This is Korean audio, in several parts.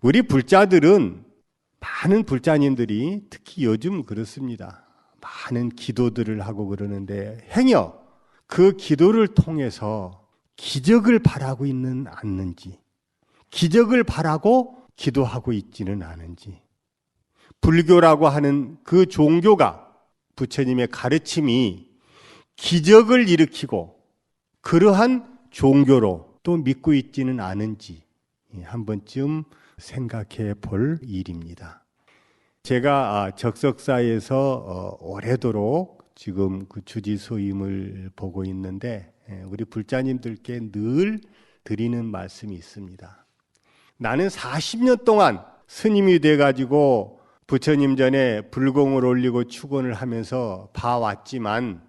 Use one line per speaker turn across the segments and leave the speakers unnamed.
우리 불자들은, 많은 불자님들이 특히 요즘 그렇습니다. 많은 기도들을 하고 그러는데 행여 그 기도를 통해서 기적을 바라고 있는 않는지, 기적을 바라고 기도하고 있지는 않은지, 불교라고 하는 그 종교가, 부처님의 가르침이 기적을 일으키고 그러한 종교로 또 믿고 있지는 않은지 한 번쯤 생각해 볼 일입니다. 제가 적석사에서 오래도록 지금 그 주지소임을 보고 있는데 우리 불자님들께 늘 드리는 말씀이 있습니다. 나는 40년 동안 스님이 돼가지고 부처님 전에 불공을 올리고 축원을 하면서 봐왔지만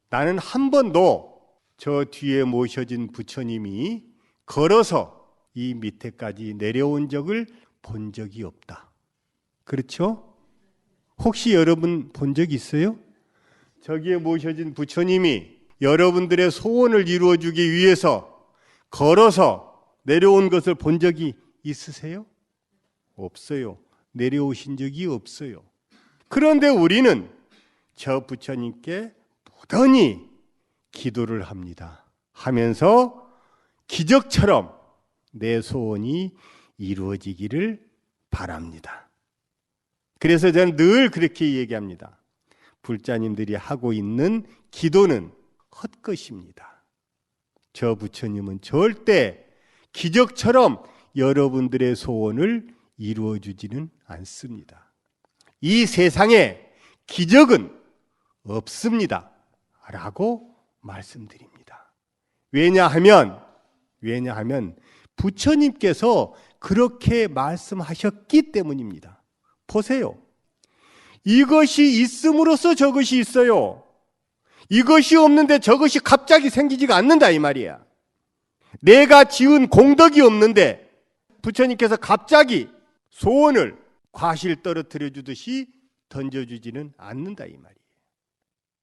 나는 한 번도 저 뒤에 모셔진 부처님이 걸어서 이 밑에까지 내려온 적을 본 적이 없다. 그렇죠? 혹시 여러분 본 적 있어요? 저기에 모셔진 부처님이 여러분들의 소원을 이루어주기 위해서 걸어서 내려온 것을 본 적이 있으세요? 없어요. 내려오신 적이 없어요. 그런데 우리는 저 부처님께 무던히 기도를 합니다. 하면서 기적처럼 내 소원이 이루어지기를 바랍니다. 그래서 저는 늘 그렇게 얘기합니다. 불자님들이 하고 있는 기도는 헛것입니다. 저 부처님은 절대 기적처럼 여러분들의 소원을 이루어주지는 않습니다. 이 세상에 기적은 없습니다. 라고 말씀드립니다. 왜냐하면 부처님께서 그렇게 말씀하셨기 때문입니다. 보세요. 이것이 있음으로써 저것이 있어요. 이것이 없는데 저것이 갑자기 생기지가 않는다 이 말이야. 내가 지은 공덕이 없는데 부처님께서 갑자기 소원을 과실 떨어뜨려 주듯이 던져주지는 않는다 이 말이에요.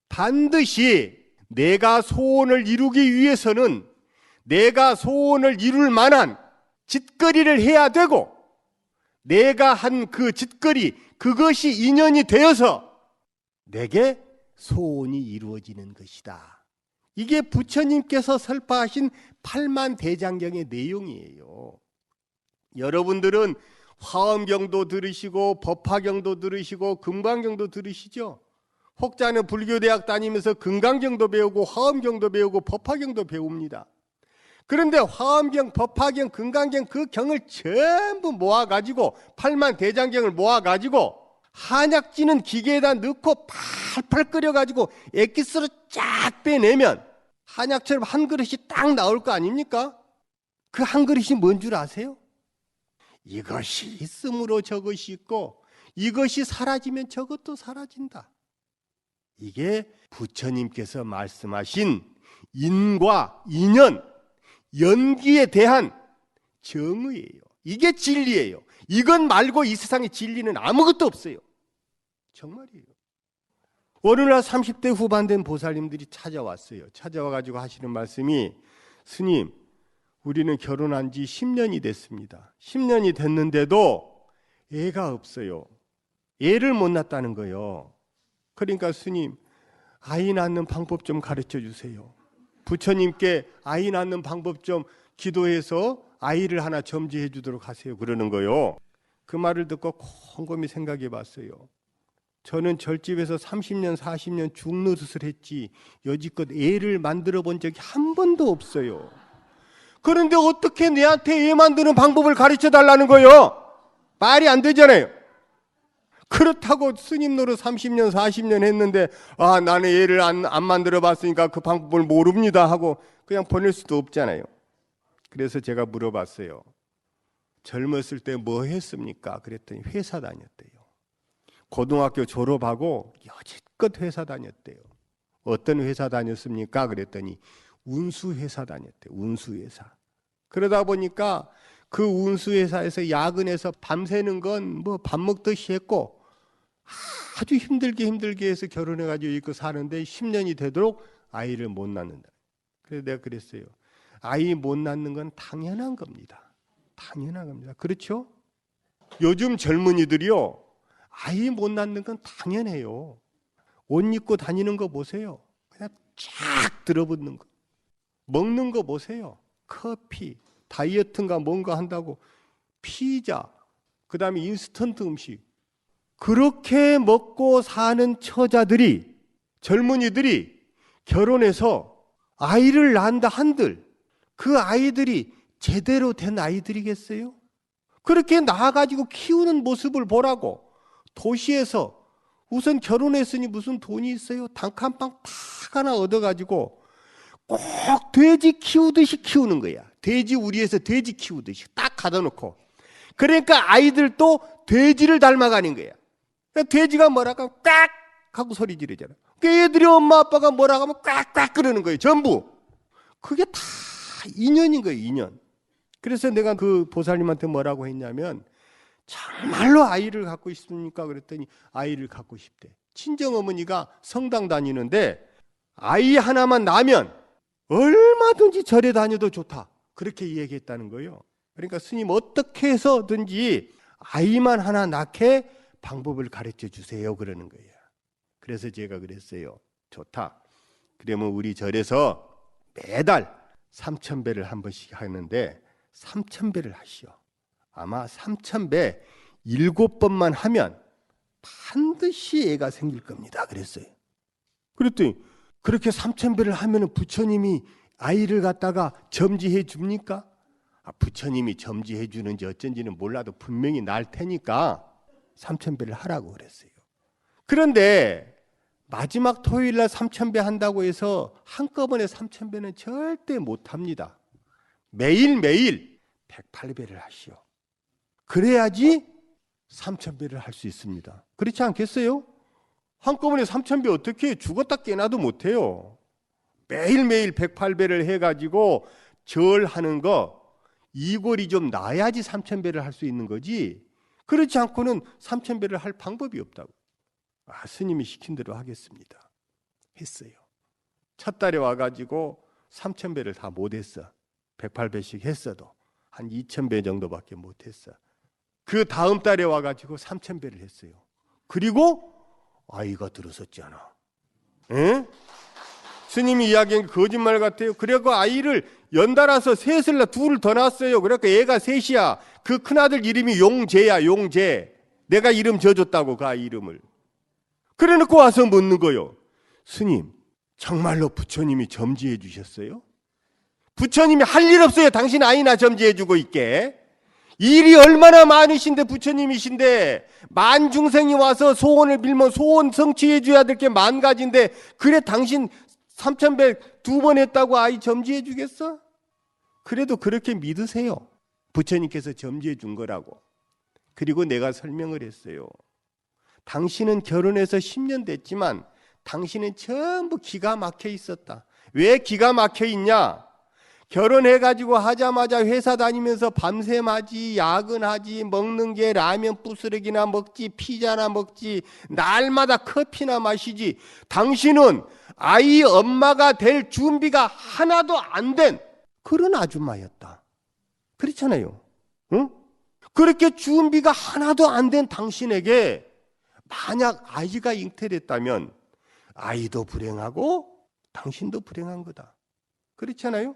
반드시 내가 소원을 이루기 위해서는 내가 소원을 이룰 만한 짓거리를 해야 되고 내가 한 그 짓거리, 그것이 인연이 되어서 내게 소원이 이루어지는 것이다. 이게 부처님께서 설파하신 팔만대장경의 내용이에요. 여러분들은 화엄경도 들으시고 법화경도 들으시고 금강경도 들으시죠? 혹자는 불교대학 다니면서 금강경도 배우고 화엄경도 배우고 법화경도 배웁니다. 그런데 화엄경, 법화경, 금강경 그 경을 전부 모아가지고 팔만대장경을 모아가지고 한약지는 기계에다 넣고 팔팔 끓여가지고 엑기스로 쫙 빼내면 한약처럼 한 그릇이 딱 나올 거 아닙니까? 그 한 그릇이 뭔 줄 아세요? 이것이 있으므로 저것이 있고 이것이 사라지면 저것도 사라진다. 이게 부처님께서 말씀하신 인과 인연, 연기에 대한 정의예요. 이게 진리예요. 이것 말고 이 세상에 진리는 아무것도 없어요. 정말이에요. 어느 날 30대 후반 된 보살님들이 찾아왔어요. 찾아와가지고 하시는 말씀이, 스님, 우리는 결혼한 지 10년이 됐습니다. 10년이 됐는데도 애가 없어요. 애를 못 낳았다는 거예요. 그러니까 스님, 아이 낳는 방법 좀 가르쳐 주세요. 부처님께 아이 낳는 방법 좀 기도해서 아이를 하나 점지해 주도록 하세요. 그러는 거예요. 그 말을 듣고 곰곰이 생각해 봤어요. 저는 절집에서 30년, 40년 중노릇을 했지 여지껏 애를 만들어 본 적이 한 번도 없어요. 그런데 어떻게 내한테 애 만드는 방법을 가르쳐 달라는 거예요? 말이 안 되잖아요. 그렇다고 스님 노릇 30년, 40년 했는데 나는 애를 안 만들어 봤으니까 그 방법을 모릅니다 하고 그냥 보낼 수도 없잖아요. 그래서 제가 물어봤어요. 젊었을 때 뭐 했습니까? 그랬더니 회사 다녔대요. 고등학교 졸업하고 여지껏 회사 다녔대요. 어떤 회사 다녔습니까? 그랬더니 운수회사 다녔대요. 운수회사. 그러다 보니까 그 운수회사에서 야근해서 밤새는 건 뭐 밥 먹듯이 했고 아주 힘들게 해서 결혼해가지고 이거 사는데 10년이 되도록 아이를 못 낳는다. 그래서 내가 그랬어요. 아이 못 낳는 건 당연한 겁니다. 당연한 겁니다. 그렇죠? 요즘 젊은이들이요, 아이 못 낳는 건 당연해요. 옷 입고 다니는 거 보세요. 그냥 쫙 들어붙는 거. 먹는 거 보세요. 커피, 다이어트인가 뭔가 한다고 피자, 그 다음에 인스턴트 음식. 그렇게 먹고 사는 처자들이, 젊은이들이 결혼해서 아이를 낳는다 한들 그 아이들이 제대로 된 아이들이겠어요? 그렇게 낳아가지고 키우는 모습을 보라고 도시에서 우선 결혼했으니 무슨 돈이 있어요? 단칸방 딱 하나 얻어가지고 꼭 돼지 키우듯이 키우는 거야. 돼지 우리에서 돼지 키우듯이 딱 가다 놓고. 그러니까 아이들도 돼지를 닮아가는 거야. 그러니까 돼지가 뭐라고 하면 꽉 하고 소리 지르잖아. 그러니까 애들이 엄마 아빠가 뭐라고 하면 꽉꽉 그러는 거예요. 전부. 그게 다 인연인 거예요. 인연. 그래서 내가 그 보살님한테 뭐라고 했냐면 정말로 아이를 갖고 싶습니까? 그랬더니 아이를 갖고 싶대. 친정어머니가 성당 다니는데 아이 하나만 낳으면 얼마든지 절에 다녀도 좋다. 그렇게 이야기했다는 거예요. 그러니까 스님 어떻게 해서든지 아이만 하나 낳게 방법을 가르쳐 주세요. 그러는 거예요. 그래서 제가 그랬어요. 좋다. 그러면 우리 절에서 매달 3,000배를 한 번씩 하는데 3,000배를 하시오. 아마 3,000배 7번만 하면 반드시 애가 생길 겁니다. 그랬어요. 그랬더니 그렇게 3,000배를 하면 부처님이 아이를 갖다가 점지해 줍니까? 부처님이 점지해 주는지 어쩐지는 몰라도 분명히 날 테니까 3,000배를 하라고 그랬어요. 그런데 마지막 토요일 날 3,000배 한다고 해서 한꺼번에 3,000배는 절대 못 합니다. 매일매일 108배를 하시오. 그래야지 3,000배를 할 수 있습니다. 그렇지 않겠어요? 한꺼번에 3,000배 어떻게 해? 죽었다 깨나도 못해요. 매일매일 108배를 해가지고 절하는 거 이골이 좀 나야지 3,000배를 할 수 있는 거지. 그렇지 않고는 3,000배를 할 방법이 없다고. 스님이 시킨 대로 하겠습니다. 했어요. 첫 달에 와가지고 3,000배를 다 못했어. 108배씩 했어도 한 2,000배 정도밖에 못했어. 그 다음 달에 와가지고 3,000배를 했어요. 그리고 아이가 들어섰잖아. 에? 스님이 이야기한 게 거짓말 같아요. 그래고 아이를 연달아서 셋을 둘을 더 낳았어요. 그러니까 얘가 셋이야. 그 큰아들 이름이 용재야. 용재. 내가 이름 지어줬다고 그 아이 이름을. 그래놓고 와서 묻는 거요. 스님, 정말로 부처님이 점지해 주셨어요? 부처님이 할 일 없어요. 당신 아이나 점지해 주고 있게. 일이 얼마나 많으신데 부처님이신데 만중생이 와서 소원을 빌면 소원 성취해 줘야 될 게 만 가지인데 그래 당신 3,000배 2번 했다고 아이 점지해 주겠어? 그래도 그렇게 믿으세요. 부처님께서 점지해 준 거라고. 그리고 내가 설명을 했어요. 당신은 결혼해서 10년 됐지만 당신은 전부 기가 막혀 있었다. 왜 기가 막혀 있냐? 결혼해가지고 하자마자 회사 다니면서 밤샘하지, 야근하지, 먹는 게 라면 부스러기나 먹지, 피자나 먹지, 날마다 커피나 마시지. 당신은 아이 엄마가 될 준비가 하나도 안 된 그런 아줌마였다. 그렇잖아요. 응? 그렇게 준비가 하나도 안 된 당신에게 만약 아이가 잉태됐다면 아이도 불행하고 당신도 불행한 거다. 그렇잖아요.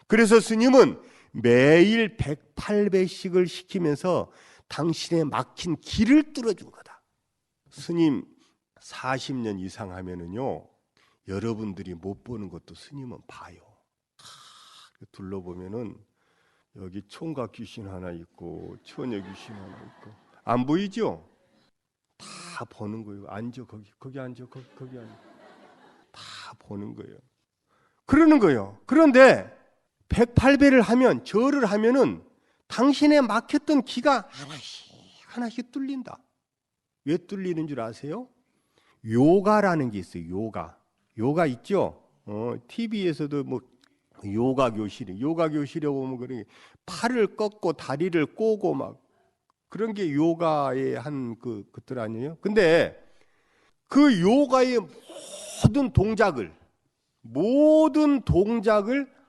그래서 스님은 매일 108배씩을 시키면서 당신의 막힌 길을 뚫어준 거다. 스님 40년 이상 하면은요, 여러분들이 못 보는 것도 스님은 봐요. 둘러보면은 여기 총각 귀신 하나 있고 처녀 귀신 하나 있고 안 보이죠? 다 보는 거예요. 앉아 거기 앉아 거기 앉아. 다 보는 거예요. 그러는 거예요. 그런데 108배를 하면 절을 하면은 당신의 막혔던 기가 하나씩 뚫린다. 왜 뚫리는 줄 아세요? 요가라는 게 있어요. 요가 있죠? TV에서도 뭐 요가 교실에 보면 그런 팔을 꺾고 다리를 꼬고 막 그런 게 요가의 한 그것들 아니에요? 근데 그 요가의 모든 동작을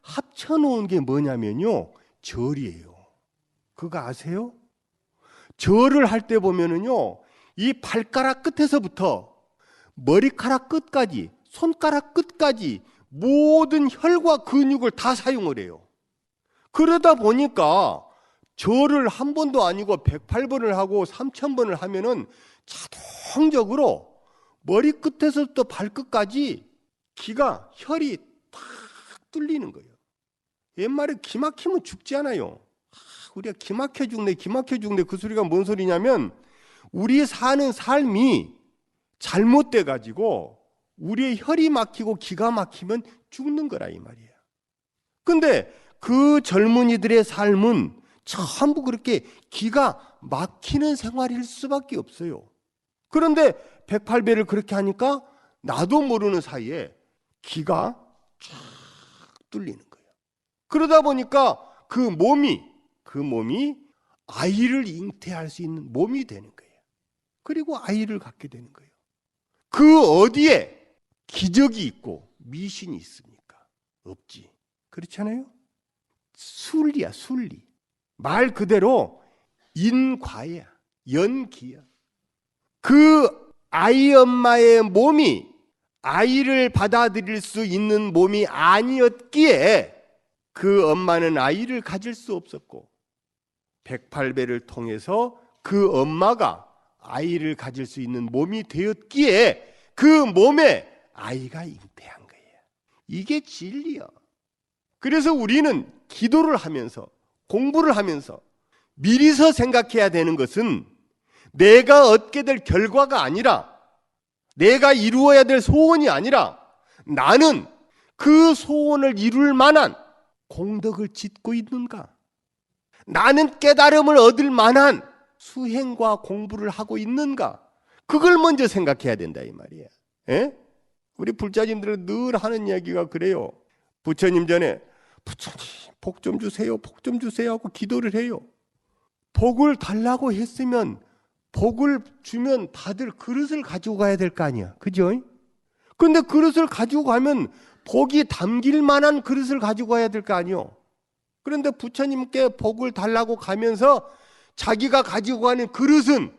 합쳐놓은 게 뭐냐면요, 절이에요. 그거 아세요? 절을 할 때 보면은요, 이 발가락 끝에서부터 머리카락 끝까지, 손가락 끝까지 모든 혈과 근육을 다 사용을 해요. 그러다 보니까 절을 한 번도 아니고 108번을 하고 3000번을 하면은 자동적으로 머리 끝에서부터 발끝까지 기가, 혈이 탁 뚫리는 거예요. 옛말에 기 막히면 죽지 않아요. 우리가 기 막혀 죽네, 기 막혀 죽네. 그 소리가 뭔 소리냐면 우리 사는 삶이 잘못돼 가지고 우리의 혈이 막히고 기가 막히면 죽는 거라 이 말이에요. 근데 그 젊은이들의 삶은 전부 그렇게 기가 막히는 생활일 수밖에 없어요. 그런데 108배를 그렇게 하니까 나도 모르는 사이에 기가 쫙 뚫리는 거예요. 그러다 보니까 그 몸이 아이를 잉태할 수 있는 몸이 되는 거예요. 그리고 아이를 갖게 되는 거예요. 그 어디에 기적이 있고 미신이 있습니까? 없지. 그렇잖아요? 순리야, 순리. 말 그대로 인과야, 연기야. 그 아이 엄마의 몸이 아이를 받아들일 수 있는 몸이 아니었기에 그 엄마는 아이를 가질 수 없었고 108배를 통해서 그 엄마가 아이를 가질 수 있는 몸이 되었기에 그 몸에 아이가 잉태한 거예요. 이게 진리야. 그래서 우리는 기도를 하면서 공부를 하면서 미리서 생각해야 되는 것은 내가 얻게 될 결과가 아니라 내가 이루어야 될 소원이 아니라 나는 그 소원을 이룰 만한 공덕을 짓고 있는가? 나는 깨달음을 얻을 만한 수행과 공부를 하고 있는가? 그걸 먼저 생각해야 된다 이 말이에요. 예? 우리 불자님들은 늘 하는 이야기가 그래요. 부처님 전에 부처님 복 좀 주세요, 복 좀 주세요 하고 기도를 해요. 복을 달라고 했으면 복을 주면 다들 그릇을 가지고 가야 될 거 아니야. 그죠? 그런데 그릇을 가지고 가면 복이 담길 만한 그릇을 가지고 가야 될 거 아니요. 그런데 부처님께 복을 달라고 가면서 자기가 가지고 가는 그릇은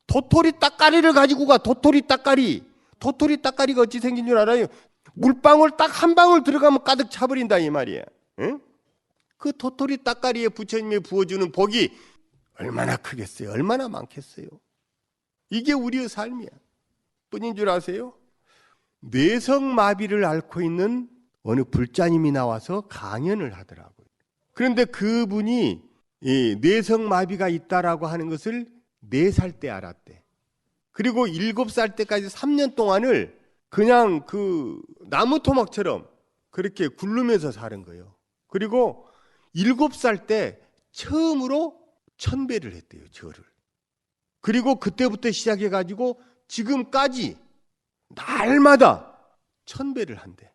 도토리 따까리를 가지고 가. 도토리 따까리. 도토리 따까리가 어찌 생긴 줄 알아요? 물방울 딱 한 방울 들어가면 가득 차버린다 이 말이야. 응? 그 도토리 따까리에 부처님이 부어주는 복이 얼마나 크겠어요? 얼마나 많겠어요? 이게 우리의 삶이야. 뿐인 줄 아세요? 뇌성마비를 앓고 있는 어느 불자님이 나와서 강연을 하더라고요. 그런데 그분이 이 뇌성마비가 있다라고 하는 것을 4살 때 알았대. 그리고 7살 때까지 3년 동안을 그냥 그 나무 토막처럼 그렇게 굴르면서 사는 거예요. 그리고 7살 때 처음으로 1000배를 했대요, 절을. 그리고 그때부터 시작해가지고 지금까지 날마다 1000배를 한대.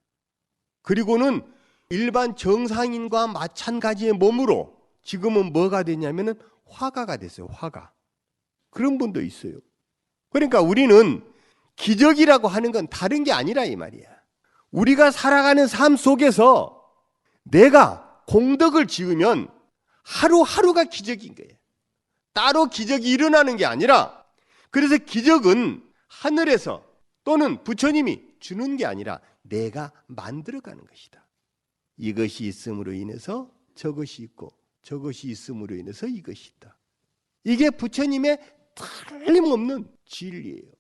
그리고는 일반 정상인과 마찬가지의 몸으로 지금은 뭐가 됐냐면은 화가가 됐어요, 화가. 그런 분도 있어요. 그러니까 우리는 기적이라고 하는 건 다른 게 아니라 이 말이야. 우리가 살아가는 삶 속에서 내가 공덕을 지으면 하루하루가 기적인 거예요. 따로 기적이 일어나는 게 아니라, 그래서 기적은 하늘에서 또는 부처님이 주는 게 아니라 내가 만들어가는 것이다. 이것이 있음으로 인해서 저것이 있고 저것이 있음으로 인해서 이것이 있다. 이게 부처님의 틀림없는 진리예요.